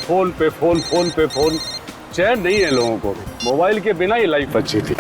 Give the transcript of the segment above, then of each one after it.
Phone पे phone, phone पे phone. चैन नहीं है लोगों को। मोबाइल के बिना ही लाइफ अच्छी थी।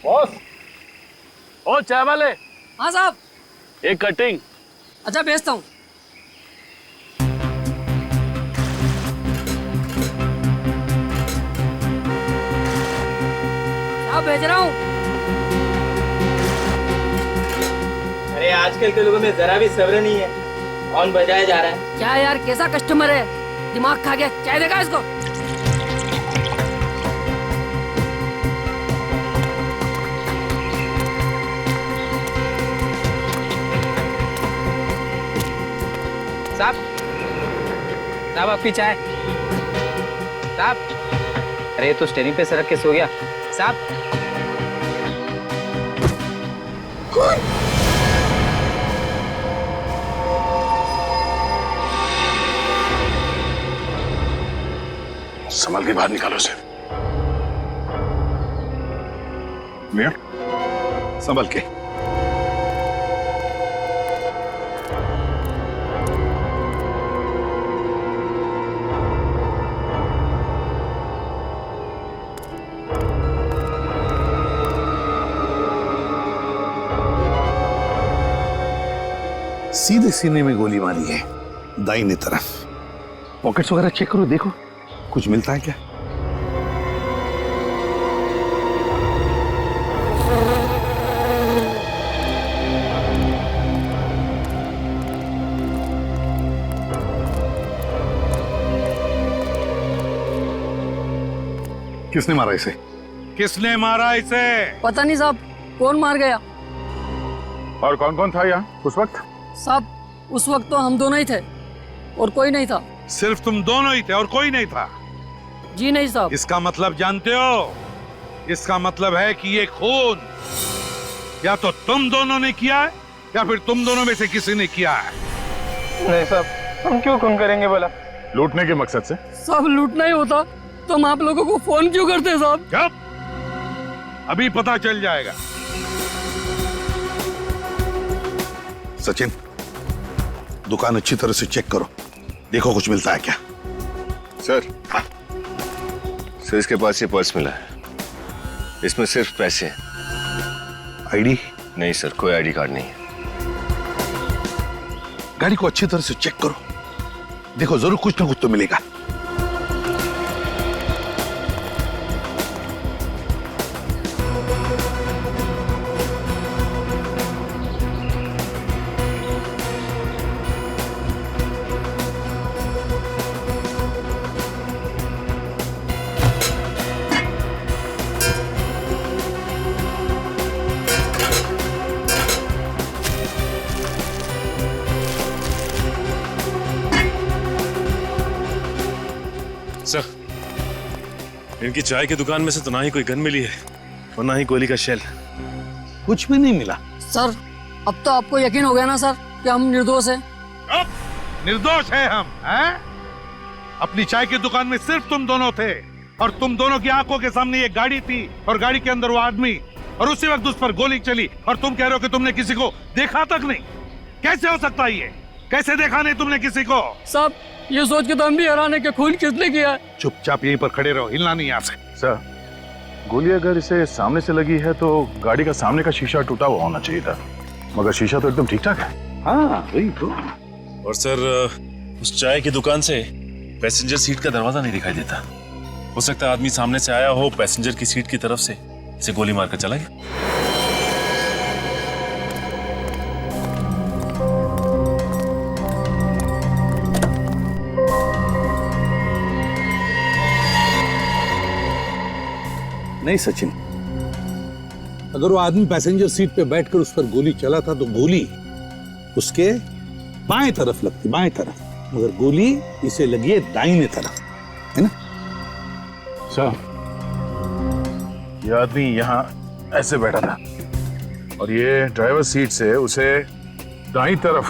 बॉस, ओ चाय वाले। हाँ साहब। एक कटिंग। अच्छा भेजता हूँ। साहब भेज रहा हूँ। अरे आजकल के लोगों में जरा भी सब्र नहीं है। कौन बजाया जा रहा है? क्या यार, कैसा कस्टमर है, दिमाग खा गया। चाय देगा इसको। साहब, साहब आपकी चाय। साहब, अरे ये तो स्टेरिंग पे सड़क के सो गया। साहब, संभल के बाहर निकालो उसे। मियां, संभल के। सीधे सीने में गोली मारी है, दाहिनी तरफ। पॉकेट्स वगैरह चेक करो, देखो कुछ मिलता है क्या। किसने मारा इसे? किसने मारा इसे? पता नहीं साहब, कौन मार गया। और कौन कौन था यहाँ उस वक्त? साहब उस वक्त तो हम दोनों ही थे और कोई नहीं था। सिर्फ तुम दोनों ही थे और कोई नहीं था? जी नहीं साहब। इसका मतलब जानते हो? इसका मतलब है कि ये खून या तो तुम दोनों ने किया है या फिर तुम दोनों में से किसी ने किया है। नहीं साहब, हम क्यों खून करेंगे बोला? लूटने के मकसद से। साहब लूटना ही होता तो हम आप लोगों को फोन क्यों करते साहब? कब? अभी पता चल जाएगा। सचिन, दुकान अच्छी तरह से चेक करो, देखो कुछ मिलता है क्या। सर, सर इसके पास ये पर्स मिला है। इसमें सिर्फ पैसे हैं। आईडी? नहीं सर, कोई आईडी कार्ड नहीं है। गाड़ी को अच्छी तरह से चेक करो, देखो जरूर कुछ ना कुछ तो मिलेगा। सर, इनकी चाय की दुकान में से तो ना ही कोई गन मिली है और ना ही गोली का शेल। कुछ भी नहीं मिला। सर अब तो आपको यकीन हो गया ना सर कि हम निर्दोष हैं? अब निर्दोष है हम, हैं? अपनी चाय की दुकान में सिर्फ तुम दोनों थे और तुम दोनों की आंखों के सामने ये गाड़ी थी और गाड़ी के अंदर वो आदमी, और उसी वक्त उस पर गोली चली और तुम कह रहे हो कि तुमने किसी को देखा तक नहीं। कैसे हो सकता है ये? कैसे देखा नहीं तुमने किसी को? साहब ये सोच के तो हम भी हैरान है कि खून किसने किया है। चुपचाप यहीं पर खड़े रहो, हिलना नहीं यहाँ से। सर, गोली अगर इसे सामने से लगी है तो गाड़ी का सामने का शीशा टूटा हुआ होना चाहिए था, मगर शीशा तो एकदम ठीक ठाक है। हाँ वही तो। और सर, उस चाय की दुकान से पैसेंजर सीट का दरवाजा नहीं दिखाई देता। हो सकता है आदमी सामने से आया हो, पैसेंजर की सीट की तरफ से इसे गोली मारकर चला गया। नहीं सचिन, अगर वो आदमी पैसेंजर सीट पे बैठकर उस पर गोली चला था तो गोली उसके बाएं तरफ लगती, बाएं तरफ, मगर गोली इसे लगी है दाहिने तरफ, है ना? सर, ये आदमी यहाँ ऐसे बैठा था और ये ड्राइवर सीट से उसे दाईं तरफ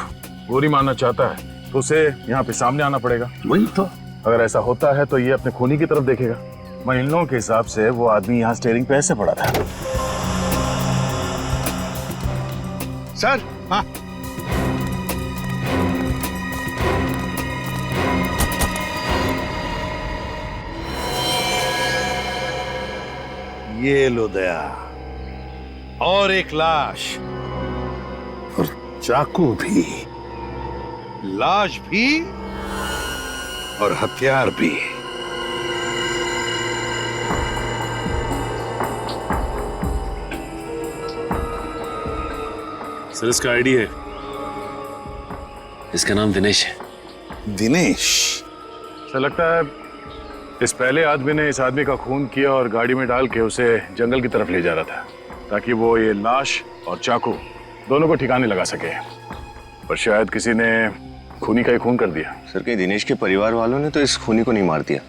गोली मारना चाहता है तो उसे यहाँ पे सामने आना पड़ेगा। वही तो। अगर ऐसा होता है तो ये अपने खूनी की तरफ देखेगा। मैं इन लोगों के हिसाब से वो आदमी यहाँ स्टीयरिंग पे ऐसे पड़ा था। सर, हाँ, ये लो दया, और एक लाश, और चाकू भी, लाश भी और हथियार भी। सर इसका आईडी है, इसका नाम दिनेश है। दिनेश? ऐसा लगता है इस पहले आदमी ने इस आदमी का खून किया और गाड़ी में डाल के उसे जंगल की तरफ ले जा रहा था ताकि वो ये लाश और चाकू दोनों को ठिकाने लगा सके, पर शायद किसी ने खूनी का ही खून कर दिया। सर कहीं दिनेश के परिवार वालों ने तो इस खूनी को नहीं मार दिया,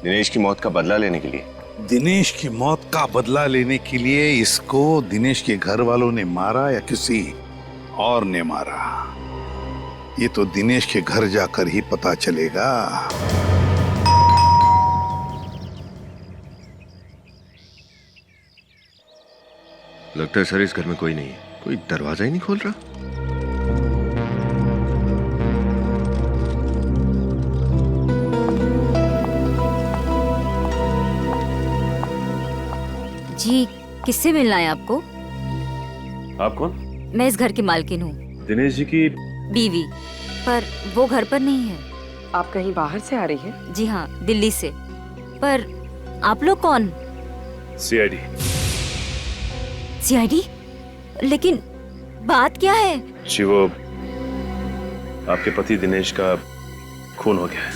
दिनेश की मौत का बदला लेने के लिए? दिनेश की मौत का बदला लेने के लिए इसको दिनेश के घर वालों ने मारा या किसी और ने मारा, ये तो दिनेश के घर जाकर ही पता चलेगा। लगता है सर इस घर में कोई नहीं है, कोई दरवाजा ही नहीं खोल रहा। जी, किससे मिलना है आपको? आप कौन? मैं इस घर की मालकिन हूँ, दिनेश जी की बीवी, पर वो घर पर नहीं है। आप कहीं बाहर से आ रही है? जी हाँ, दिल्ली से। पर आप लोग कौन? सीआईडी। सीआईडी? लेकिन बात क्या है? जी वो आपके पति दिनेश का खून हो गया है।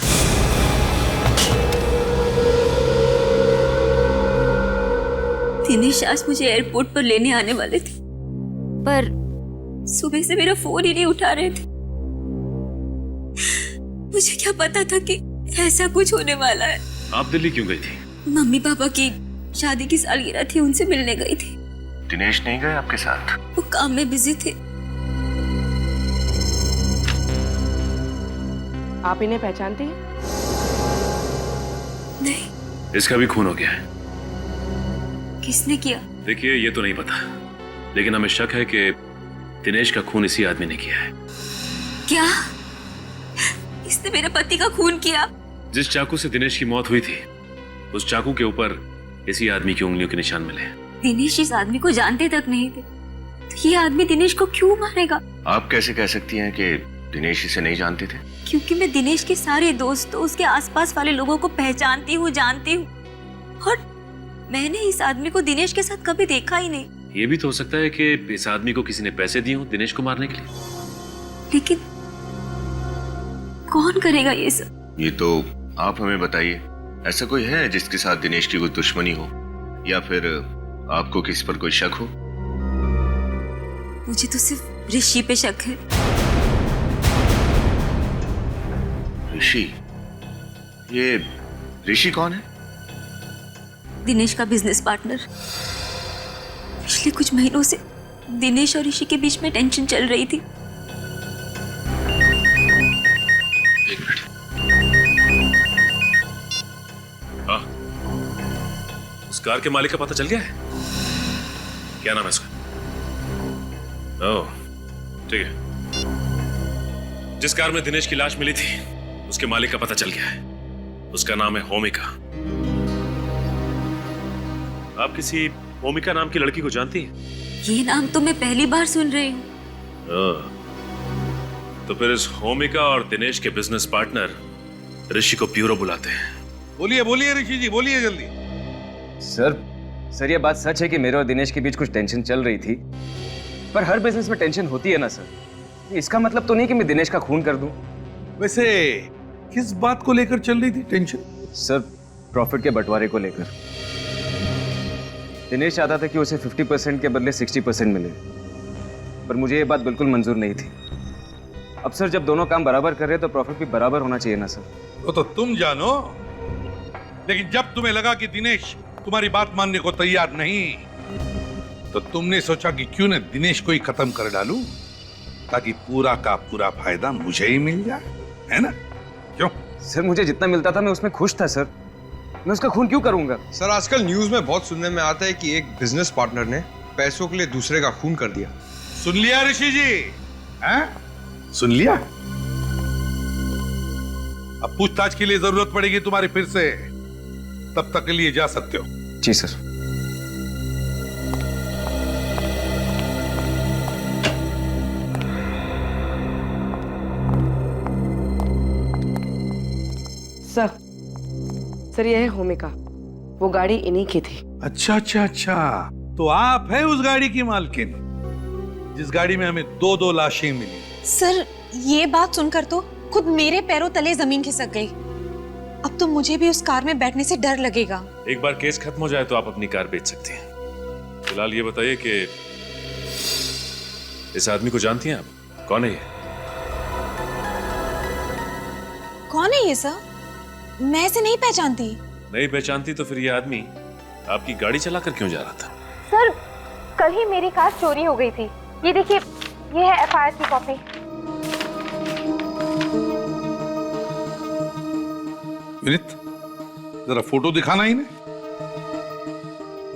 दिनेश आज मुझे एयरपोर्ट पर लेने आने वाले थे, पर सुबह से मेरा फोन ही नहीं उठा रहे थे। मुझे क्या पता था कि ऐसा कुछ होने वाला है। आप दिल्ली क्यों गई थी? मम्मी पापा की शादी की सालगिरह थी, उनसे मिलने गई थी। दिनेश नहीं गए आपके साथ? वो काम में बिजी थे। आप इन्हें पहचानती हैं? नहीं। इसका भी खून हो गया है। किसने किया? देखिए ये तो नहीं पता, लेकिन हमें शक है कि दिनेश का खून इसी आदमी ने किया है। क्या? इसने मेरे पति का खून किया? जिस चाकू से दिनेश की मौत हुई थी, उस चाकू के ऊपर इसी आदमी की उंगलियों के निशान मिले। दिनेश इस आदमी को जानते तक नहीं थे, तो ये आदमी दिनेश को क्यों मारेगा? आप कैसे कह सकती हैं कि दिनेश इसे नहीं जानते थे? क्योंकि मैं दिनेश के सारे दोस्तों, उसके आसपास वाले लोगों को पहचानती हूँ, जानती हूँ, और मैंने इस आदमी को दिनेश के साथ कभी देखा ही नहीं। ये भी तो हो सकता है कि इस आदमी को किसी ने पैसे दिए हों दिनेश को मारने के लिए। लेकिन कौन करेगा ये सब? ये तो आप हमें बताइए, ऐसा कोई है जिसके साथ दिनेश की कोई दुश्मनी हो, या फिर आपको किसी पर कोई शक हो? मुझे तो सिर्फ ऋषि पे शक है। ऋषि? ये ऋषि कौन है? दिनेश का बिजनेस पार्टनर। पिछले कुछ महीनों से दिनेश और ऋषि के बीच में टेंशन चल रही थी। एक मिनट। हाँ, उस कार के मालिक का पता चल गया है? क्या नाम है उसका? ओह, ठीक है। जिस कार में दिनेश की लाश मिली थी, उसके मालिक का पता चल गया है। उसका नाम है होमिका। आप किसी होमिका नाम की लड़की को जानती हैं? ये नाम तो मैं पहली बार सुन रही हूँ। तो फिर इस होमिका और दिनेश के बिजनेस पार्टनर ऋषि को ब्यूरो बुलाते हैं। बोलिए बोलिए ऋषि जी, बोलिए जल्दी। सर ये बात सच है कि मेरे और दिनेश के बीच कुछ टेंशन चल रही थी, पर हर बिजनेस में टेंशन होती है ना सर। इसका मतलब तो नहीं कि मैं दिनेश का खून कर दूं। वैसे किस बात को लेकर चल रही थी टेंशन? सर प्रॉफिट के बंटवारे को लेकर। दिनेश चाहता था कि उसे 50% के बदले 60% मिले, पर मुझे ये बात बिल्कुल मंजूर नहीं थी। अब सर, जब दोनों काम बराबर कर रहे हैं तो प्रॉफिट भी बराबर होना चाहिए ना सर। वो तो तुम जानो, लेकिन जब तुम्हें लगा कि दिनेश तुम्हारी बात मानने को तैयार नहीं, तो तुमने सोचा कि क्यों न दिनेश को ही खत्म कर डालूं, ताकि पूरा का पूरा फायदा मुझे ही मिल जाए, है ना? क्यों? सर, मुझे जितना मिलता था मैं उसमें खुश था सर। मैं उसका खून क्यों करूंगा? सर, आजकल न्यूज में बहुत सुनने में आता है कि एक बिजनेस पार्टनर ने पैसों के लिए दूसरे का खून कर दिया। सुन लिया ऋषि जी? हैं? सुन लिया? अब पूछताछ के लिए जरूरत पड़ेगी तुम्हारी फिर से, तब तक के लिए जा सकते हो। जी सर। सर यह है होमिका, वो गाड़ी इन्हीं की थी। अच्छा अच्छा अच्छा, तो आप है उस गाड़ी की मालकिन जिस गाड़ी में हमें 2-2 लाशें मिली। सर, ये बात सुनकर तो खुद मेरे पैरों तले जमीन खिसक गई। अब तो मुझे भी उस कार में बैठने से डर लगेगा। एक बार केस खत्म हो जाए तो आप अपनी कार बेच सकती हैं। फिलहाल ये बताइए कि इस आदमी को जानती हैं आप? कौन है ये? कौन है ये सर? मैं इसे नहीं पहचानती। नहीं पहचानती तो फिर ये आदमी आपकी गाड़ी चलाकर क्यों जा रहा था? सर, कल ही मेरी कार चोरी हो गई थी। ये देखिए, ये है एफआईआर की कॉपी। विनीत, जरा फोटो दिखाना ही नहीं।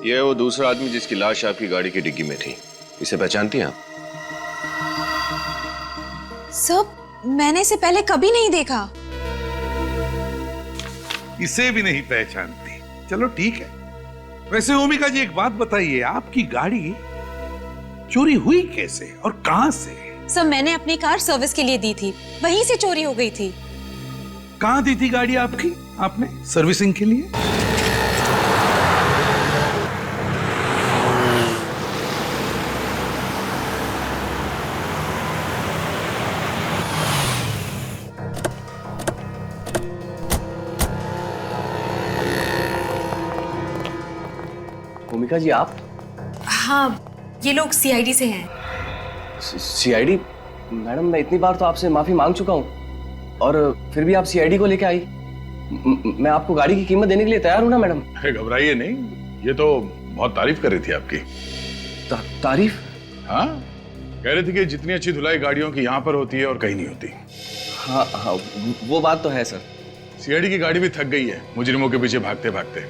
ये है वो दूसरा आदमी जिसकी लाश आपकी गाड़ी की डिग्गी में थी। इसे पहचानती हैं आप? सर, मैंने इसे पहले कभी नहीं देखा। इसे भी नहीं पहचानती? चलो ठीक है। वैसे ओमिका जी, एक बात बताइए, आपकी गाड़ी चोरी हुई कैसे और कहां से? सर, मैंने अपनी कार सर्विस के लिए दी थी, वहीं से चोरी हो गई थी। कहां दी थी गाड़ी आपकी आपने सर्विसिंग के लिए? भूमिका जी, आप? हाँ, ये लोग सीआईडी से हैं। सीआईडी? मैडम, मैं इतनी बार तो आपसे माफी मांग चुका हूँ और फिर भी आप सीआईडी को लेके आई। मैं आपको गाड़ी की कीमत देने के लिए तैयार हूँ ना मैडम। घबराइए नहीं, ये तो बहुत तारीफ कर रही थी आपकी। तारीफ? हाँ, कह रही थी कि जितनी अच्छी धुलाई गाड़ियों की यहाँ पर होती है और कहीं नहीं होती। हाँ हाँ, वो बात तो है सर। सीआईडी की गाड़ी भी थक गई है मुजरिमों के पीछे भागते भागते।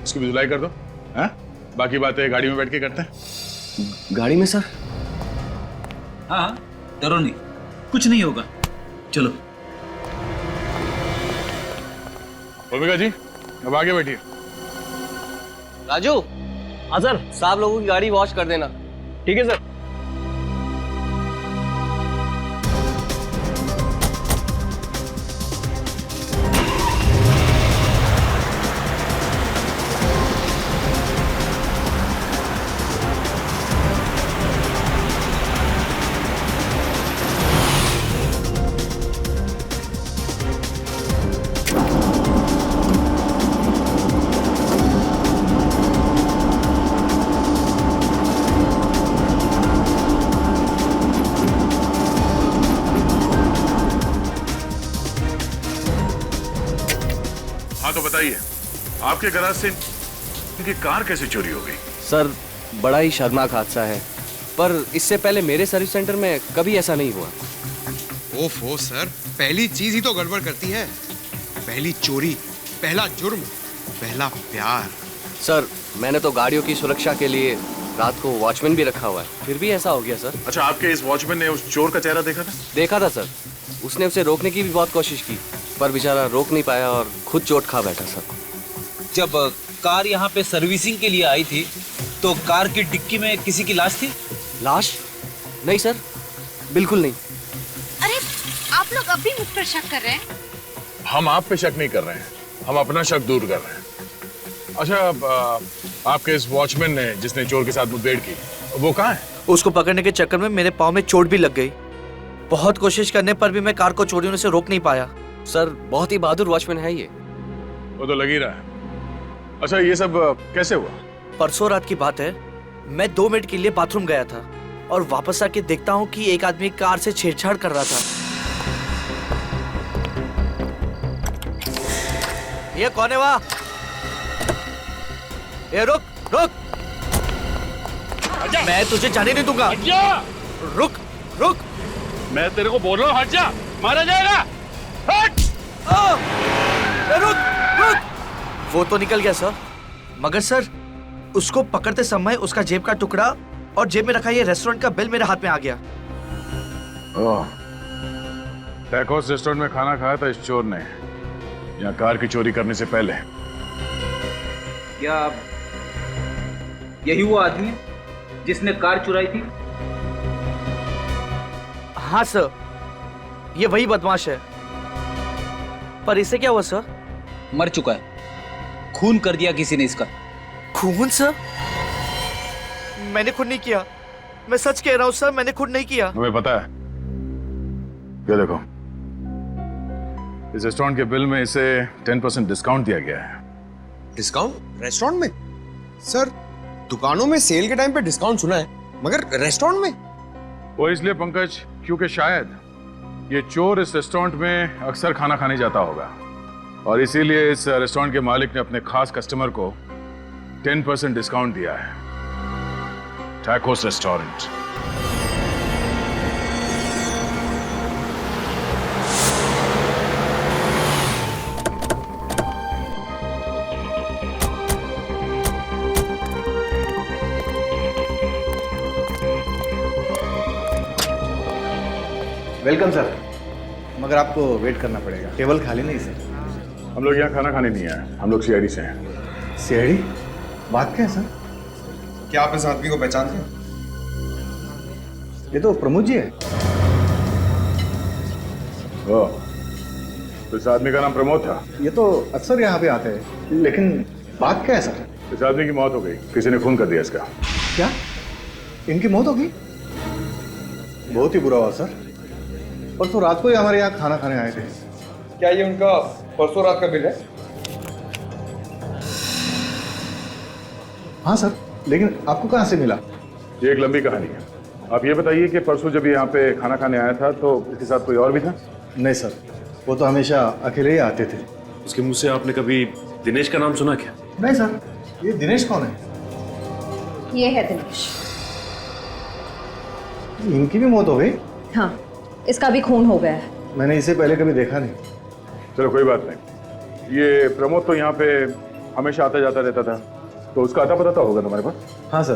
उसकी भी धुलाई कर दो। हाँ, बाकी बातें गाड़ी में बैठ के करते हैं। गाड़ी में सर? हाँ, डरो नहीं, कुछ नहीं होगा, चलो। भूमिका जी, अब आगे बैठिए। राजू। हाँ सर। साहब लोगों की गाड़ी वॉश कर देना। ठीक है सर। हाँ तो बताइए, आपके गैराज से इनकी कार कैसे चोरी हो गई? सर, बड़ा ही शर्मनाक हादसा है, पर इससे पहले मेरे सर्विस सेंटर में कभी ऐसा नहीं हुआ। ओफो सर, पहली चीज ही तो गड़बड़ करती है। पहली चोरी, पहला जुर्म, पहला प्यार। सर, मैंने तो गाड़ियों की सुरक्षा के लिए रात को वॉचमैन भी रखा हुआ है, फिर भी ऐसा हो गया सर। अच्छा, आपके इस वॉचमैन ने उस चोर का चेहरा देखा था? देखा था सर। उसने उसे रोकने की भी बहुत कोशिश की, पर बेचारा रोक नहीं पाया और खुद चोट खा बैठा सर। जब कार यहाँ पे सर्विसिंग के लिए आई थी तो कार की डिक्की में किसी की लाश थी? लाश? नहीं सर, बिल्कुल नहीं। अरे, आप लोग अब भी मुझ पर शक कर रहे हैं? हम आप पे शक नहीं कर रहे हैं, हम अपना शक दूर कर रहे हैं। अच्छा, आपके इस वॉचमैन ने जिसने चोर के साथ मुठभेड़ की, वो कहाँ है? उसको पकड़ने के चक्कर में मेरे पाँव में चोट भी लग गई। बहुत कोशिश करने पर भी मैं कार को चोरी होने से रोक नहीं पाया। सर, बहुत ही बहादुर वॉचमैन है ये। वो तो लग ही रहा है। अच्छा, ये सब कैसे हुआ? परसों रात की बात है, मैं 2 मिनट के लिए बाथरूम गया था और वापस आके देखता हूँ कि एक आदमी कार से छेड़छाड़ कर रहा था। ये कौन है वहाँ? ये रुक रुक, मैं तुझे जाने नहीं दूंगा। रुक रुक, मैं तेरे को बोल रहा हूँ हट जा, मारा जाएगा। हट! रुक रुक। वो तो निकल गया सर, मगर सर उसको पकड़ते समय उसका जेब का टुकड़ा और जेब में रखा ये रेस्टोरेंट का बिल मेरे हाथ में आ गया। टैकोस रेस्टोरेंट में खाना खाया था इस चोर ने, यहाँ कार की चोरी करने से पहले। क्या यही वो आदमी है जिसने कार चुराई थी? हाँ सर, ये वही बदमाश है। पर इससे क्या हुआ सर? मर चुका है, खून कर दिया किसी ने इसका। खून सर? मैंने खून नहीं किया, मैं सच कह रहा हूँ सर, मैंने खून नहीं किया। तुम्हें पता है? ये देखो, इस रेस्टोरेंट के बिल में इसे 10% डिस्काउंट दिया गया है। डिस्काउंट रेस्टोरेंट में? सर दुकानों में सेल के टाइम पे डिस्काउंट सुना है, मगर रेस्टोरेंट में? वो इसलिए पंकज, क्योंकि शायद ये चोर इस रेस्टोरेंट में अक्सर खाना खाने जाता होगा और इसीलिए इस रेस्टोरेंट के मालिक ने अपने खास कस्टमर को 10% डिस्काउंट दिया है। Tacos restaurant. वेलकम सर, मगर आपको वेट करना पड़ेगा, टेबल खाली नहीं सर। हम लोग यहाँ खाना खाने नहीं आए, हम लोग सीआईडी से हैं। सीआईडी? बात क्या है सर? क्या आप इस आदमी को पहचानते हैं? ये तो प्रमोद जी है। ओह, तो इस आदमी का नाम प्रमोद था? ये तो अक्सर यहाँ पे आते हैं, लेकिन बात क्या है सर? इस आदमी की मौत हो गई, किसी ने खून कर दिया इसका। क्या? इनकी मौत हो गई? बहुत ही बुरा हुआ सर। परसों रात को ही हमारे यहाँ खाना खाने आए थे। क्या ये उनका परसों रात का बिल है? हाँ सर, लेकिन आपको कहाँ से मिला? ये एक लंबी कहानी है। आप ये बताइए कि परसों जब यहाँ पे खाना खाने आया था तो इसके साथ कोई और भी था? नहीं सर, वो तो हमेशा अकेले ही आते थे। उसके मुंह से आपने कभी दिनेश का नाम सुना क्या? नहीं सर, ये दिनेश कौन है? ये है दिनेश। इनकी भी मौत हो गई? हाँ, इसका भी खून हो गया है। मैंने इसे पहले कभी देखा नहीं। चलो कोई बात नहीं। ये प्रमोद तो यहाँ पे हमेशा आता जाता रहता था, तो उसका आता पता तो होगा तुम्हारे पास? हाँ सर,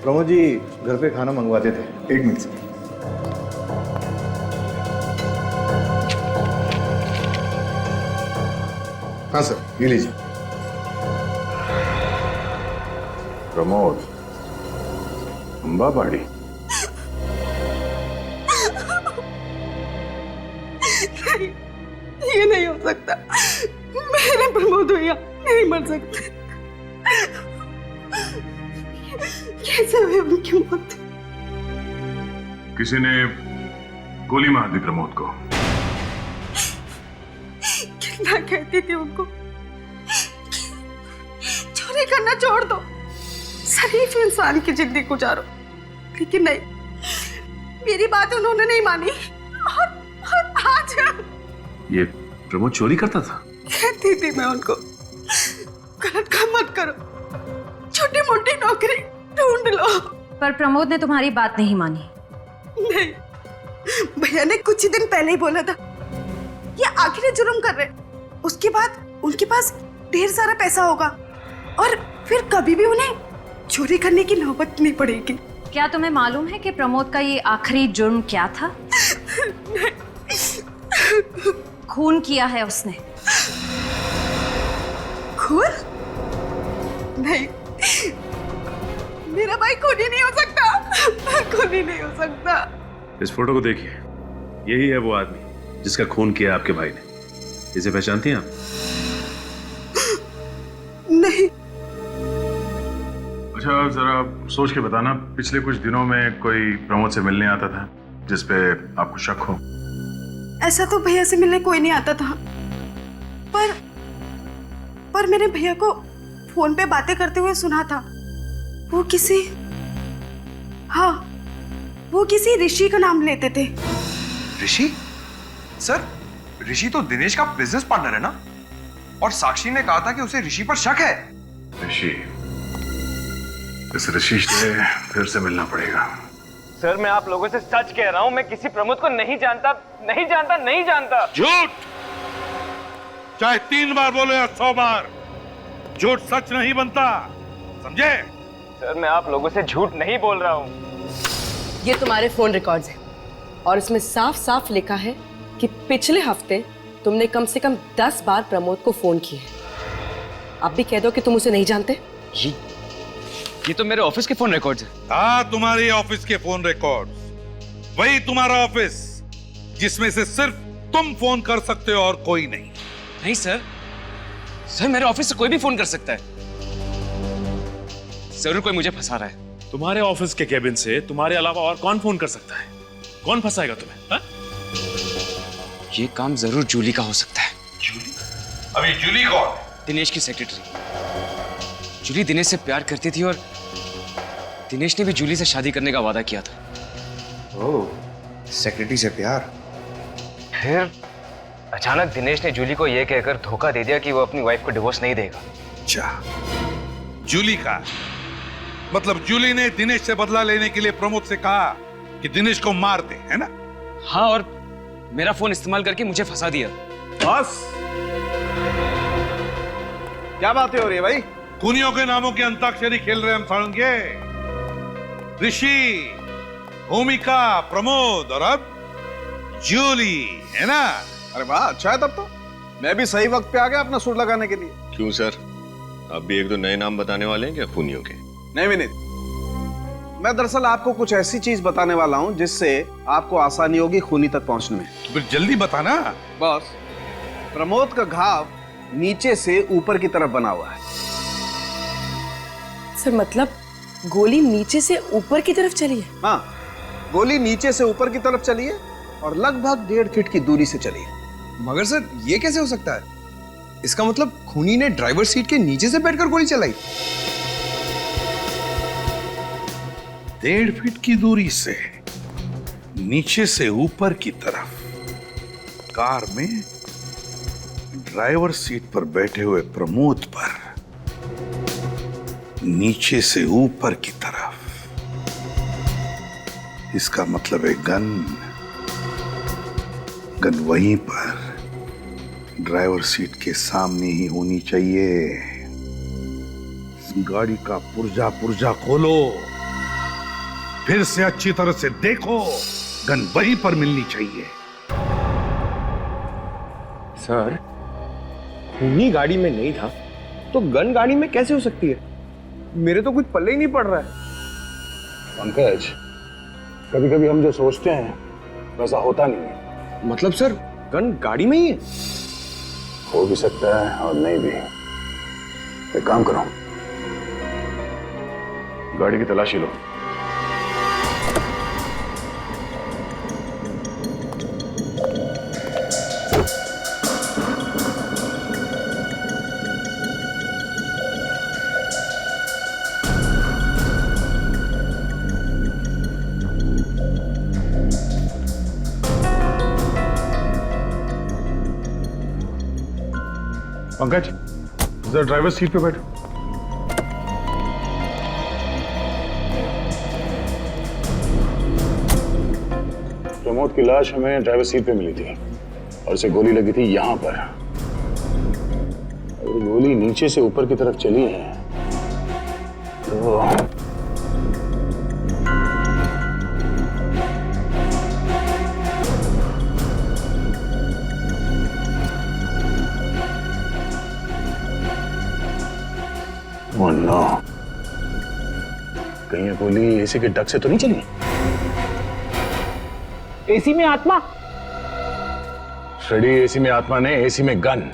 प्रमोद जी घर पे खाना मंगवाते थे। 1 मिनट से। हाँ सर, ये लीजिए। प्रमोद, अंबा बाड़ी। ये नहीं हो सकता, मेरे प्रमोद भैया नहीं मर सकते। कैसे हुई उनकी मौत? किसी ने गोली मार दी प्रमोद को। कितना कहती थी उनको चोरी करना छोड़ दो, शरीफ इंसान की जिंदगी गुजारो, लेकिन नहीं, मेरी बात उन्होंने नहीं मानी। और आज ये प्रमोद चोरी करता था? कहती थी मैं उनको, गलत काम मत करो, छोटी मोटी नौकरी ढूंढ लो। पर प्रमोद ने तुम्हारी बात नहीं मानी। नहीं, भैया ने कुछ ही दिन पहले ही बोला था ये आखिरी जुर्म कर रहे, उसके बाद उनके पास ढेर सारा पैसा होगा और फिर कभी भी उन्हें चोरी करने की नौबत नहीं पड़ेगी। क्या तुम्हें मालूम है कि प्रमोद का ये आखिरी जुर्म क्या था? खून किया है उसने। खून? नहीं, मेरा भाई खूनी नहीं हो सकता, खूनी नहीं हो सकता। इस फोटो को देखिए, यही है वो आदमी जिसका खून किया आपके भाई ने। इसे पहचानती हैं आप? नहीं। अच्छा, जरा सोच के बताना, पिछले कुछ दिनों में कोई प्रमोद से मिलने आता था जिसपे आपको शक हो? ऐसा तो भैया से मिलने कोई नहीं आता था, पर मैंने भैया को फोन पे बातें करते हुए सुना था वो किसी, हाँ, वो किसी ऋषि का नाम लेते थे। ऋषि? सर, ऋषि तो दिनेश का बिजनेस पार्टनर है ना? और साक्षी ने कहा था कि उसे ऋषि पर शक है। ऋषि, इस ऋषि से फिर से मिलना पड़ेगा। सर, मैं आप लोगों से सच कह रहा हूं, मैं किसी प्रमोद को नहीं जानता, नहीं जानता, नहीं जानता। झूठ! चाहे 3 बार बोलो या 100 बार, झूठ सच नहीं बनता, समझे? सर, मैं आप लोगों से झूठ नहीं बोल रहा हूं। ये तुम्हारे फोन रिकॉर्ड्स हैं और इसमें साफ साफ लिखा है कि पिछले हफ्ते तुमने कम से कम 10 बार प्रमोद को फोन किए। आप भी कह दो कि तुम उसे नहीं जानते। ये तो मेरे ऑफिस के फोन रिकॉर्ड्स हैं। हाँ, तुम्हारी ऑफिस के फोन रिकॉर्ड्स। वही तुम्हारा ऑफिस जिसमें से सिर्फ तुम फोन कर सकते हो और कोई नहीं। नहीं सर, सर मेरे ऑफिस से कोई भी फोन कर सकता है। जरूर कोई मुझे फंसा रहा है। तुम्हारे ऑफिस के केबिन से तुम्हारे अलावा और कौन फोन कर सकता है? कौन फंसाएगा तुम्हें? हा? ये काम जरूर जूली का हो सकता है। जूली? अभी जूली कौन? दिनेश की सेक्रेटरी। जूली दिनेश से प्यार करती थी और दिनेश ने भी जूली से शादी करने का वादा किया था। ओह, सेक्रेटरी से प्यार। फिर अचानक दिनेश ने जूली को यह कहकर धोखा दे दिया कि वो अपनी वाइफ को डिवोर्स नहीं देगा। अच्छा, जूली का मतलब जूली ने दिनेश से बदला लेने के लिए प्रमोद से कहा कि दिनेश को मार दे, है ना? हाँ, और मेरा फोन इस्तेमाल करके मुझे फंसा दिया। बस क्या बातें हो रही है भाई? खूनियों के नामों की अंताक्षरी खेल रहे हम सारंगे। ऋषि, भूमिका, प्रमोद और अब जूली, है ना? अरे वाह, अच्छा है। तब तो मैं भी सही वक्त पे आ गया अपना सुर लगाने के लिए। क्यों सर, आप भी 1-2 नए नाम बताने वाले हैं क्या खूनियों के? नहीं विनीत, मैं दरअसल आपको कुछ ऐसी चीज बताने वाला हूं जिससे आपको आसानी होगी खूनी तक पहुंचने में। फिर जल्दी बताना। बॉस, प्रमोद का घाव नीचे से ऊपर की तरफ बना हुआ है। सर मतलब गोली नीचे से ऊपर की तरफ चली है? हाँ, गोली नीचे से ऊपर की तरफ चली है और लगभग 1.5 फीट की दूरी से चली है। मगर सर, ये कैसे हो सकता है? इसका मतलब खूनी ने ड्राइवर सीट के नीचे से बैठकर गोली चलाई। 1.5 फीट की दूरी से नीचे से ऊपर की तरफ कार में ड्राइवर सीट पर बैठे हुए प्रमोद पर नीचे से ऊपर की तरफ। इसका मतलब है गन वहीं पर ड्राइवर सीट के सामने ही होनी चाहिए। गाड़ी का पुर्जा खोलो, फिर से अच्छी तरह से देखो, गन वहीं पर मिलनी चाहिए। सर, खूनी गाड़ी में नहीं था तो गन गाड़ी में कैसे हो सकती है? मेरे तो कुछ पल्ले ही नहीं पड़ रहा है। पंकज, कभी कभी हम जो सोचते हैं वैसा होता नहीं है। मतलब सर, गन गाड़ी में ही है? हो भी सकता है और नहीं भी। एक काम करो, गाड़ी की तलाशी लो। पंकज, जरा ड्राइवर सीट पे बैठो। प्रमोद की लाश हमें ड्राइवर सीट पे मिली थी और इसे गोली लगी थी यहां पर। अगर गोली नीचे से ऊपर की तरफ चली है तो नो, कहीं ये गोली एसी के डक से तो नहीं चली? एसी में आत्मा? श्रेडी, एसी में आत्मा नहीं, एसी में गन।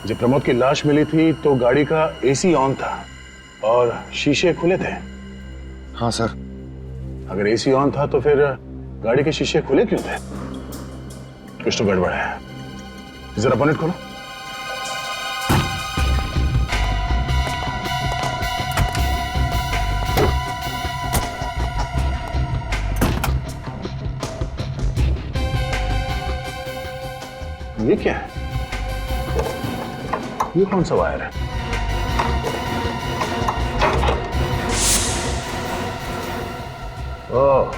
जब प्रमोद की लाश मिली थी तो गाड़ी का एसी ऑन था और शीशे खुले थे। हाँ सर। अगर एसी ऑन था तो फिर गाड़ी के शीशे खुले क्यों थे? कुछ तो गड़बड़ है। जरा बोनेट खोलो। ये क्या है? ये कौन सा वायर है? ओह,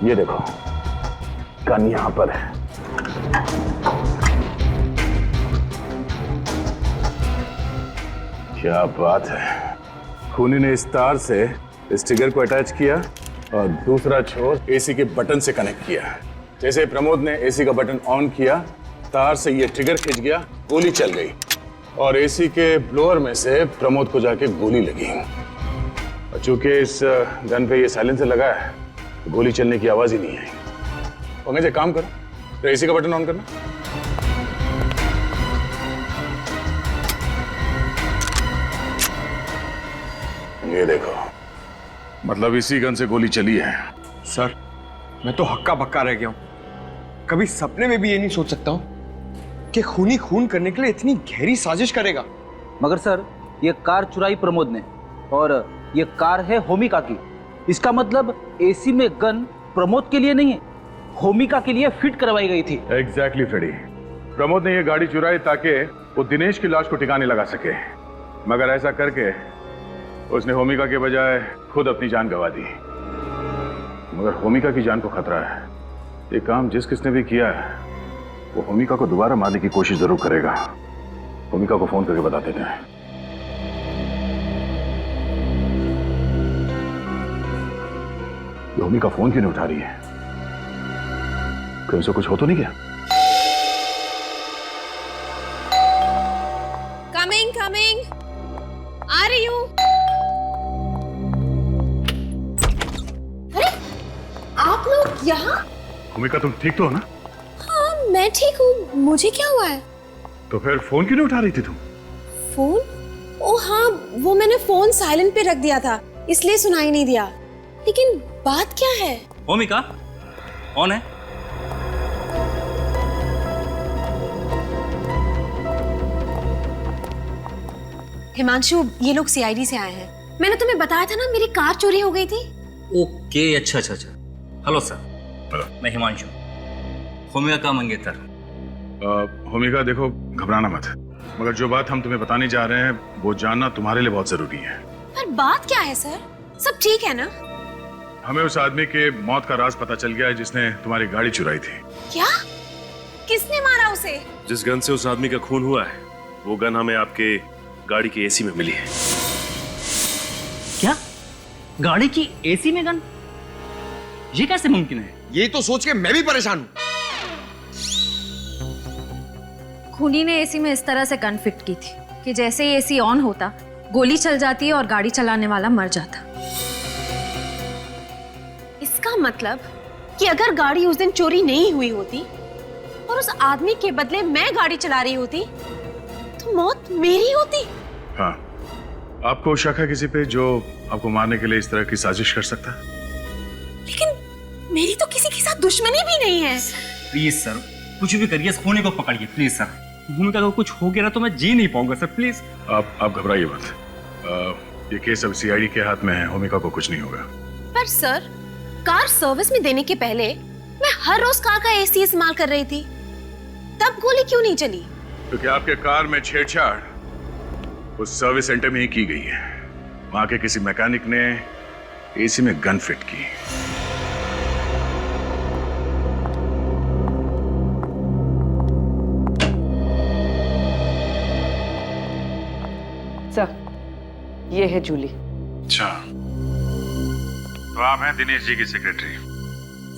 ये देखो, गन यहां पर है। क्या बात है। खूनी ने इस तार से इस ट्रिगर को अटैच किया और दूसरा छोर एसी के बटन से कनेक्ट किया। जैसे प्रमोद ने एसी का बटन ऑन किया, तार से ये ट्रिगर खिंच गया, गोली चल गई और एसी के ब्लोअर में से प्रमोद को जाके गोली लगी। और चूंकि इस गन पे ये साइलेंसर लगा है, तो गोली चलने की आवाज ही नहीं आई। पंकज एक काम करो, तो एसी का बटन ऑन करना। ये देखो, मतलब इसी गन से गोली चली है। सर, मैं तो हक्का बक्का रह गया हूं। कभी सपने में भी ये नहीं सोच सकता हूं कि खूनी खून करने के लिए इतनी गहरी साजिश करेगा। मगर सर, ये कार चुराई प्रमोद ने और ये कार है होमिका की। इसका मतलब एसी में गन प्रमोद के लिए नहीं है, होमिका के लिए फिट करवाई गई थी। Exactly Freddy. प्रमोद ने ये गाड़ी चुराई ताकि वो दिनेश की लाश को ठिकाने लगा सके, मगर ऐसा करके उसने होमिका के बजाय खुद अपनी जान गंवा दी। मगर होमिका की जान को खतरा है। ये काम जिस किसने भी किया है, वो होमिका को दोबारा मारने की कोशिश जरूर करेगा। होमिका को फोन करके बता देते हैं। होमिका फोन क्यों नहीं उठा रही है? कहीं से कुछ हो तो नहीं गया? कमिंग कमिंग, आ रही हूँ। अरे आप लोग यहाँ? होमिका तुम ठीक तो हो ना? हाँ मैं ठीक हूँ, मुझे क्या हुआ है? तो फिर फोन क्यों नहीं उठा रही थी तुम? फोन? ओ हाँ, वो मैंने फोन साइलेंट पे रख दिया था, इसलिए सुनाई नहीं दिया। लेकिन बात क्या है? होमिका कौन है? हिमांशु, ये लोग सीआईडी से आए हैं। मैंने तुम्हें बताया था ना, मेरी कार चोरी हो गई थी। ओके, अच्छा अच्छा अच्छा। Hello sir. हेलो, मैं हिमांशु, होमिका का मंगेतर। होमिका देखो, घबराना मत, मगर जो बात हम तुम्हें बताने जा रहे हैं वो जानना तुम्हारे लिए बहुत जरूरी है। पर बात क्या है सर? सब ठीक है ना? हमें उस आदमी के मौत का राज पता चल गया है जिसने तुम्हारी गाड़ी चुराई थी। क्या? किसने मारा उसे? जिस गन से उस आदमी का खून हुआ है, वो गन हमें आपके गाड़ी की एसी में मिली है। क्या? गाड़ी की एसी में गन? ये कैसे मुमकिन है? ये तो सोच के मैं भी परेशान हूं। खूनी ने एसी में इस तरह से गन फिट की थी कि जैसे ही एसी ऑन होता, गोली चल जाती और गाड़ी चलाने वाला मर जाता। इसका मतलब कि अगर गाड़ी उस दिन चोरी नहीं हुई होती और उस आदमी के बदले मैं गाड़ी चला रही होती, तो मौत मेरी होती। हाँ, आपको शक है किसी पे जो आपको मारने के लिए इस तरह की साजिश कर सकता है? लेकिन मेरी तो किसी के साथ दुश्मनी भी नहीं है। प्लीज सर, कुछ भी करिए, इस खूनी को पकड़िए प्लीज सर। भूमिका को कुछ हो गया ना तो मैं जी नहीं पाऊंगा सर, प्लीज। आप घबराइए मत। ये केस अब सीआईडी के हाथ में है, होमिका को कुछ नहीं होगा। पर सर, कार सर्विस में देने के पहले मैं हर रोज कार का एसी इस्तेमाल कर रही थी, तब गोली क्यों नहीं चली? क्योंकि आपके कार में छेड़छाड़ उस सर्विस सेंटर में ही की गई है। वहां के किसी मैकेनिक ने एसी में गन फिट की। सर, ये है जूली। अच्छा, तो आप हैं दिनेश जी की सेक्रेटरी?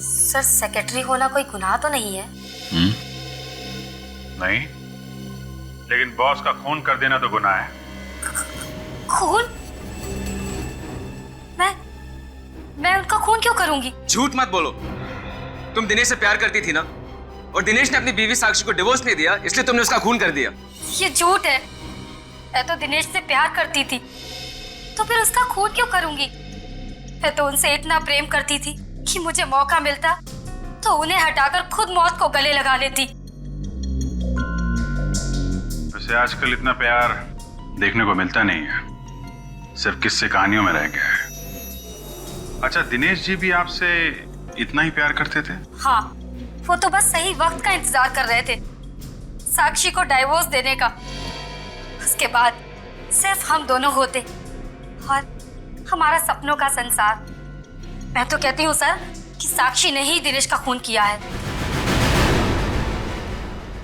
सर, सेक्रेटरी होना कोई गुनाह तो नहीं है? नहीं, लेकिन बॉस का खून कर देना तो गुनाह है। खून? मैं उनका खून क्यों करूंगी? झूठ मत बोलो। तुम दिनेश से प्यार करती थी ना, और दिनेश ने अपनी बीवी साक्षी को डिवोर्स नहीं दिया, इसलिए तुमने उसका खून कर दिया। ये झूठ है। मैं तो दिनेश से प्यार करती थी, तो फिर उसका खून क्यों करूंगी? मैं तो उनसे इतना प्रेम करती थी कि मुझे मौका मिलता तो उन्हें हटाकर खुद मौत को गले लगा लेती। वैसे आजकल इतना प्यार देखने को मिलता नहीं है, सिर्फ किस्से कहानियों में रह गया है। अच्छा, दिनेश जी भी आपसे इतना ही प्यार करते थे? हाँ, वो तो बस सही वक्त का इंतजार कर रहे थे साक्षी को डाइवोर्स देने का। उसके बाद सिर्फ हम दोनों होते और हमारा सपनों का संसार। मैं तो कहती हूँ सर कि साक्षी ने ही दिनेश का खून किया है।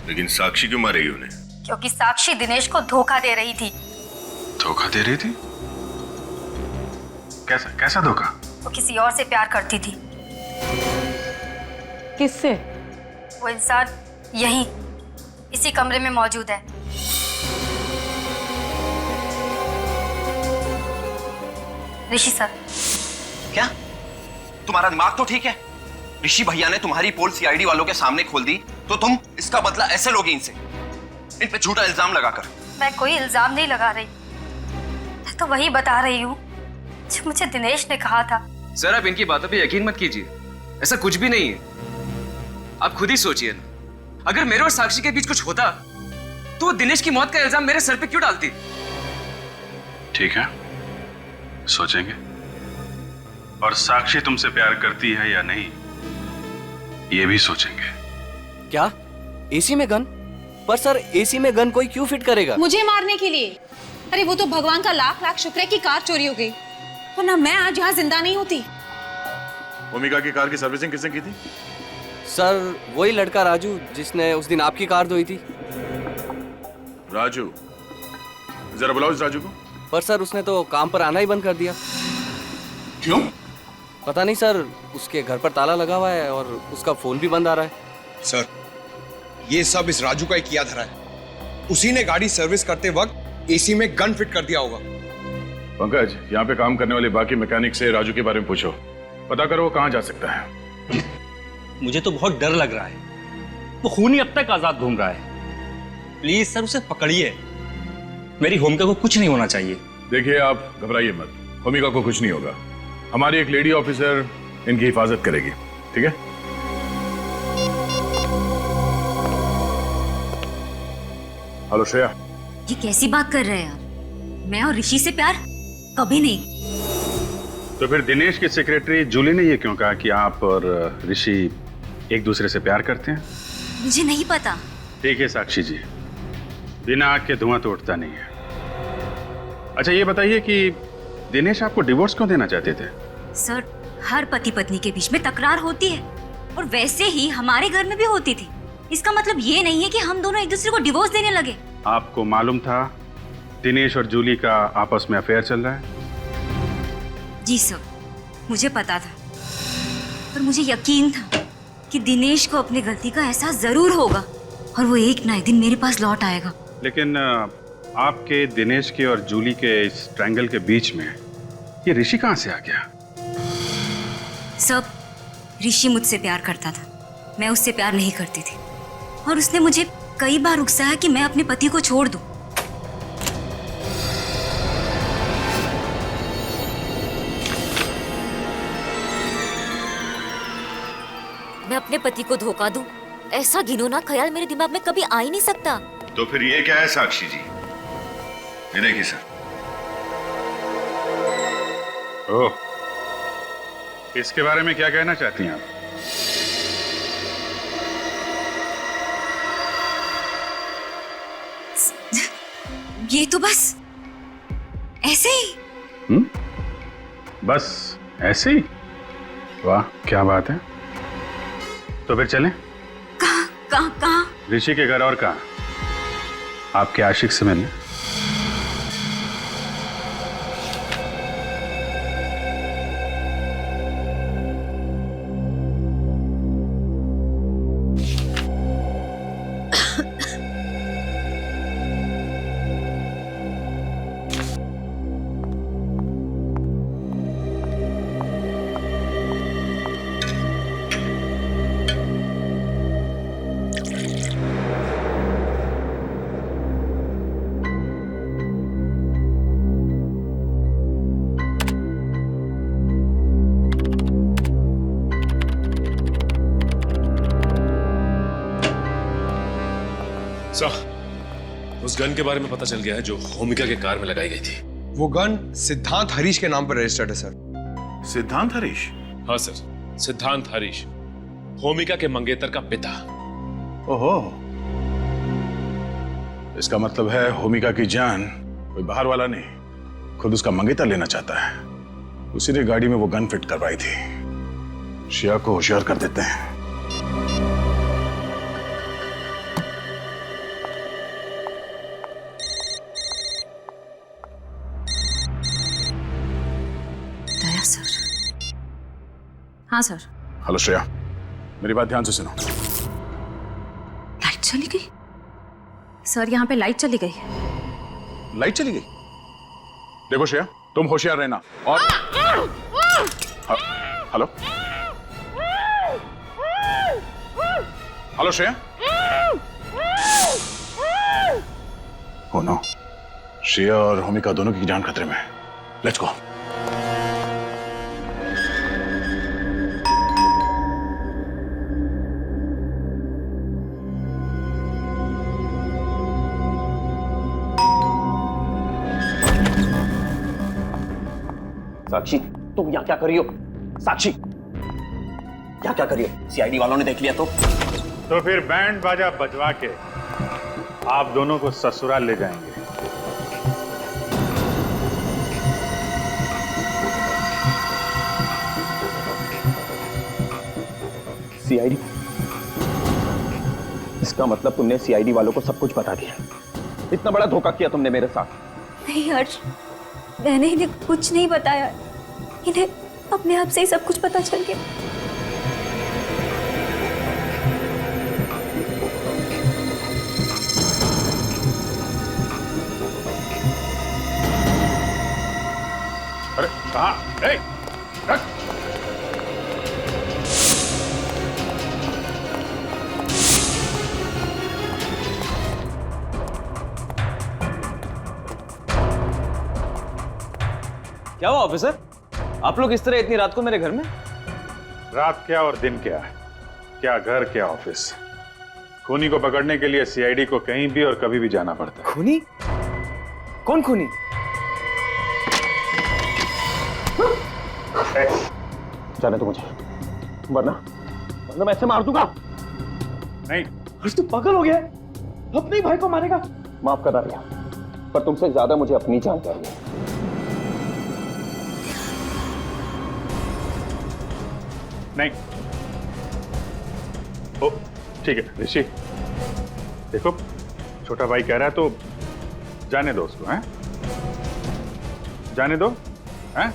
लेकिन साक्षी क्यों मारेगी उन्हें? क्योंकि साक्षी दिनेश को धोखा दे रही थी। धोखा दे रही थी? कैसा कैसा धोखा? वो किसी और से प्यार करती थी। किससे? वो इंसान यहीं इसी कमरे में मौजूद है। ऋषि सर। क्या तुम्हारा दिमाग तो ठीक है? ऋषि भैया ने तुम्हारी पोल सीआईडी वालों के सामने खोल दी तो तुम इसका बदला ऐसे लोगे इनसे, इन पे झूठा इल्जाम लगाकर। मैं कोई इल्जाम नहीं लगा रही, मैं तो वही बता रही हूँ जो मुझे दिनेश ने कहा था। सर आप इनकी बातों पे यकीन मत कीजिए, ऐसा कुछ भी नहीं है। आप खुद ही सोचिए ना, अगर मेरे और साक्षी के बीच कुछ होता तो वो दिनेश की मौत का इल्जाम मेरे सर पे क्यों डालती? ठीक है, सोचेंगे। और साक्षी तुमसे प्यार करती है या नहीं, ये भी सोचेंगे। क्या एसी में गन? पर सर एसी में गन कोई क्यों फिट करेगा? मुझे मारने के लिए। अरे वो तो भगवान का लाख लाख शुक्र है कि कार चोरी हो गई, वरना मैं आज यहाँ जिंदा नहीं होती। ओमिका की कार की सर्विसिंग किसने की थी? सर वही लड़का राजू जिसने उस दिन आपकी कार धोई थी। राजू? जरा बुलाओ इस राजू को। पर सर उसने तो काम पर आना ही बंद कर दिया। क्यों? पता नहीं सर, उसके घर पर ताला लगा हुआ है और उसका फोन भी बंद आ रहा है। सर ये सब इस राजू का ही किया धरा है। उसी ने गाड़ी सर्विस करते वक्त एसी में गन फिट कर दिया होगा। पंकज, यहाँ पे काम करने वाले बाकी मैकेनिक से राजू के बारे में पूछो, पता करो वो कहाँ जा सकता है। मुझे तो बहुत डर लग रहा है, वो खूनी अब तक आजाद घूम रहा है। प्लीज सर उसे पकड़िए, मेरी होमिका को कुछ नहीं होना चाहिए। देखिए आप घबराइए मत, होमिका को कुछ नहीं होगा। हमारी एक लेडी ऑफिसर इनकी हिफाजत करेगी, ठीक है? हेलो श्रेया। ये कैसी बात कर रहे हैं आप? मैं और ऋषि से प्यार कभी नहीं। तो फिर दिनेश की सेक्रेटरी जूली ने ये क्यों कहा कि आप और ऋषि एक दूसरे से प्यार करते हैं? मुझे नहीं पता। ठीक है साक्षी जी, बिना आग के धुआं तो उठता नहीं है। अच्छा ये बताइए कि दिनेश आपको डिवोर्स क्यों देना चाहते थे? सर हर पति पत्नी के बीच में तकरार होती है, और वैसे ही हमारे घर में भी होती थी। इसका मतलब ये नहीं है कि हम दोनों एक दूसरे को डिवोर्स देने लगे। आपको मालूम था दिनेश और जूली का आपस में अफेयर चल रहा है? जी सर, मुझे पता था, पर मुझे यकीन था कि दिनेश को अपनी गलती का एहसास जरूर होगा और वो एक ना एक दिन मेरे पास लौट आएगा। लेकिन आपके, दिनेश के और जूली के इस ट्रायंगल के बीच में ये ऋषि कहाँ से आ गया? सब ऋषि मुझसे प्यार करता था, मैं उससे प्यार नहीं करती थी, और उसने मुझे कई बार उकसाया कि मैं अपने पति को छोड़ दूं। मैं अपने पति को धोखा दूं, ऐसा घिनौना ख्याल मेरे दिमाग में कभी आ ही नहीं सकता। तो फिर ये क्या है साक्षी जी? ये देखिए सर। ओह, इसके बारे में क्या कहना चाहती हैं आप? ये तो बस ऐसे ही। बस ऐसे ही? वाह क्या बात है। तो फिर चलें? कहाँ? ऋषि के घर। और कहाँ? आपके आशिक से मिलने। उस गन के बारे में पता चल गया है जो होमिका के कार में लगाई गई थी। वो गन सिद्धांत हरीश के नाम पर रजिस्टर्ड है सर। सिद्धांत हरीश? हाँ सर, सिद्धांत हरीश, होमिका के मंगेतर का पिता। ओहो, इसका मतलब है होमिका की जान कोई बाहर वाला नहीं, खुद उसका मंगेतर लेना चाहता है। उसी ने गाड़ी में वो गन फिट करवाई थी। शिया को होशियार कर देते हैं। दया सर। हाँ सर। हेलो श्रेया, मेरी बात ध्यान से सुनो। लाइट चली गई सर, यहाँ पे लाइट चली गई। लाइट चली गई? देखो श्रेया, तुम होशियार रहना। और hello hello Shreya. Oh no, Shreya और होमिका दोनों की जान खतरे में है। Let's go. साक्षी, तुम यहाँ क्या कर रही हो? साक्षी, यहाँ क्या कर रही हो? सीआईडी वालों ने देख लिया तो फिर बैंड बाजा बजवा के आप दोनों को ससुराल ले जाएंगे। सीआईडी? इसका मतलब तुमने सीआईडी वालों को सब कुछ बता दिया। इतना बड़ा धोखा किया तुमने मेरे साथ। नहीं हर्ष, मैंने इन्हें कुछ नहीं बताया। इन्हें अपने आप से ही सब कुछ पता चल गया। अरे कहाँ? रख। क्या हुआ ऑफिसर? आप लोग इस तरह इतनी रात को मेरे घर में? रात क्या और दिन क्या, क्या घर क्या ऑफिस। खूनी को पकड़ने के लिए सीआईडी को कहीं भी और कभी भी जाना पड़ता है। खूनी? कौन खूनी? जाने दो मुझे, वरना मैं ऐसे मार दूंगा। नहीं, तू पागल हो गया है? अपने भाई को मारेगा? माफ कर रहा, पर तुमसे ज्यादा मुझे अपनी जानकारी है। नहीं। ओ, ठीक है ऋषि, देखो छोटा भाई कह रहा है तो जाने दो उसको, हैं? जाने दो, हैं?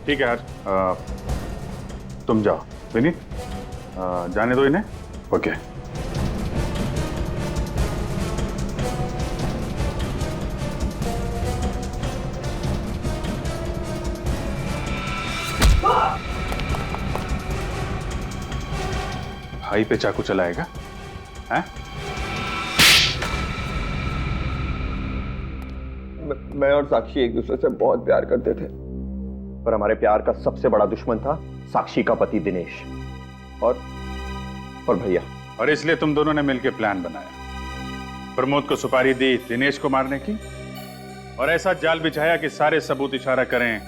ठीक है यार, तुम जाओ विनीत, जाने दो इन्हें। ओके। भाई पे चाकू चलाएगा, हैं? मैं और साक्षी एक दूसरे से बहुत प्यार करते थे, पर हमारे प्यार का सबसे बड़ा दुश्मन था साक्षी का पति दिनेश और भैया। और इसलिए तुम दोनों ने मिलकर प्लान बनाया, प्रमोद को सुपारी दी दिनेश को मारने की, और ऐसा जाल बिछाया कि सारे सबूत इशारा करें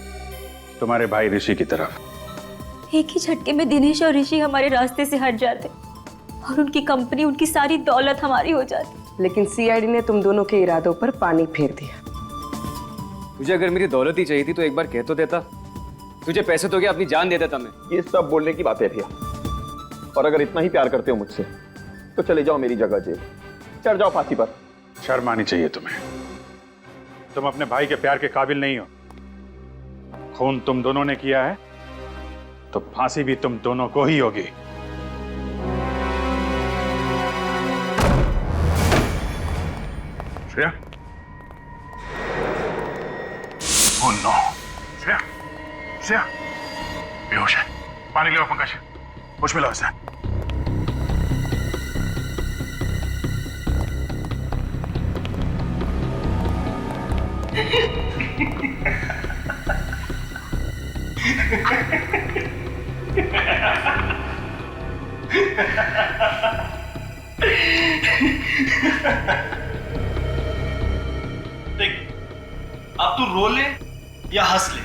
तुम्हारे भाई ऋषि की तरफ। एक ही झटके में दिनेश और ऋषि हमारे रास्ते से हट जाते और उनकी कंपनी, उनकी सारी दौलत हमारी हो जाती। लेकिन सीआईडी ने तुम दोनों के इरादों पर पानी फेर दिया। तुझे अगर मेरी दौलत ही चाहिए थी तो एक बार कह तो देता। तुझे पैसे तो क्या, अपनी जान दे देता मैं। ये सब बोलने की बात है भैया, और अगर इतना ही प्यार करते हो मुझसे तो चले जाओ मेरी जगह जेल, चढ़ जाओ फांसी पर। शर्म आनी चाहिए तुम्हें, तुम अपने भाई के प्यार के काबिल नहीं हो। खून तुम दोनों ने किया है तो फांसी भी तुम दोनों को ही होगी। श्रेया, ओह नो, श्रेया, श्रेया बेहोश है। पानी ले आओ पंकज, होश में लाओ इसे। देख, अब तू रो ले या हंस ले,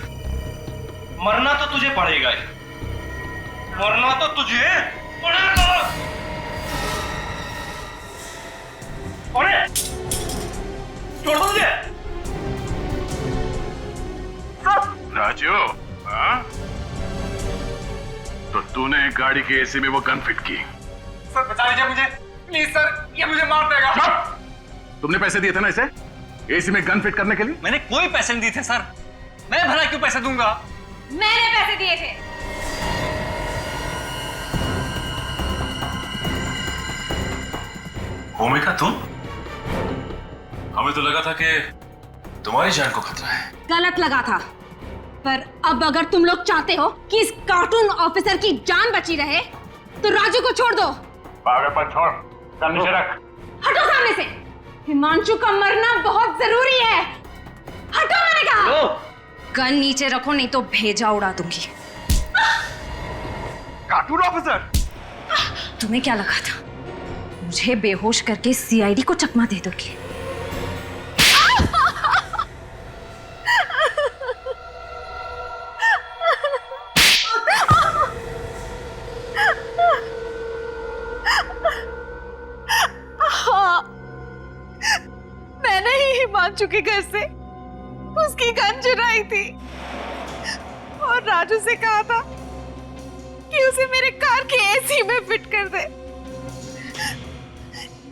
मरना तो तुझे पड़ेगा ही। मरना तो तुझे पड़ेगा। अरे छोड़ दो मुझे। राजू, हाँ? तो तूने गाड़ी के एसी में वो गन फिट की? सर बचा लीजिए मुझे प्लीज सर, ये मुझे मार देगा। तुमने पैसे दिए थे ना इसे एसी में गन फिट करने के लिए? मैंने कोई पैसे नहीं दिए थे सर, मैं भला क्यों पैसे दूंगा? मैंने पैसे दिए थे। भूमिका तुम? हमें तो लगा था कि तुम्हारी जान को खतरा है। गलत लगा था, पर अब अगर तुम लोग चाहते हो कि इस कार्टून ऑफिसर की जान बची रहे तो राजू को छोड़ दो। पागलपन छोड़, गन नीचे रख। हटो सामने से, हिमांशु का मरना बहुत जरूरी है। हटो मैंने कहा। गन नीचे रखो नहीं तो भेजा उड़ा दूंगी। कार्टून ऑफिसर, तुम्हें क्या लगा था मुझे बेहोश करके सीआईडी को चकमा दे दोगी? हाँ, मैंने ही हिमांशु के घर से उसकी गन चुराई थी और राजू से कहा था कि उसे मेरे कार के एसी में फिट कर दे।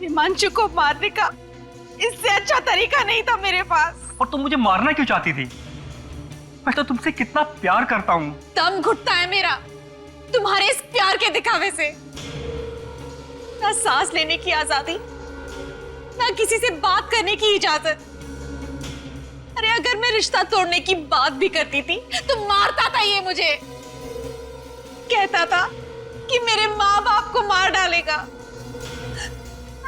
हिमांशु को मारने का इससे अच्छा तरीका नहीं था मेरे पास। और तुम मुझे मारना क्यों चाहती थी? मैं तो तुमसे कितना प्यार करता हूँ। दम घुटता है मेरा तुम्हारे इस प्यार के दिखावे से। ना सांस लेने की आजादी, ना किसी से बात करने की इजाजत। अरे अगर मैं रिश्ता तोड़ने की बात भी करती थी तो मारता था ये मुझे, कहता था कि मेरे माँ बाप को मार डालेगा।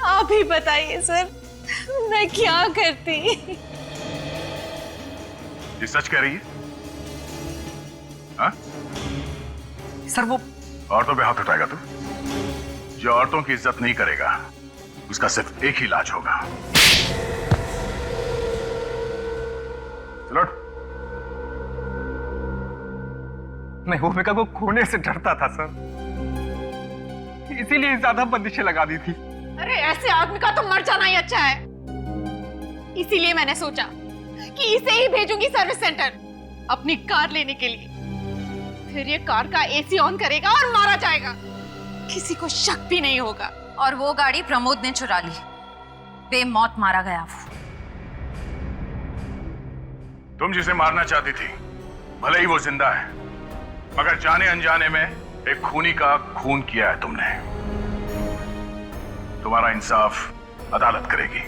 आप ही बताइए सर, मैं क्या करती? ये सच कह रही है? हाँ? सर वो औरतों पे हाथ उठाएगा तू? जो औरतों की इज्जत नहीं करेगा उसका सिर्फ एक ही इलाज होगा। चलो। मैं भूमिका को खोने से डरता था सर, इसीलिए ज्यादा बंदिशें लगा दी थी। अरे ऐसे आदमी का तो मर जाना ही अच्छा है। इसीलिए मैंने सोचा कि इसे ही भेजूंगी सर्विस सेंटर अपनी कार लेने के लिए। फिर ये कार का एसी ऑन करेगा और मारा जाएगा, किसी को शक भी नहीं होगा। और वो गाड़ी प्रमोद ने चुरा ली, बेमौत मारा गया वो। तुम जिसे मारना चाहती थी भले ही वो जिंदा है, मगर जाने अनजाने में एक खूनी का खून किया है तुमने। तुम्हारा इंसाफ अदालत करेगी।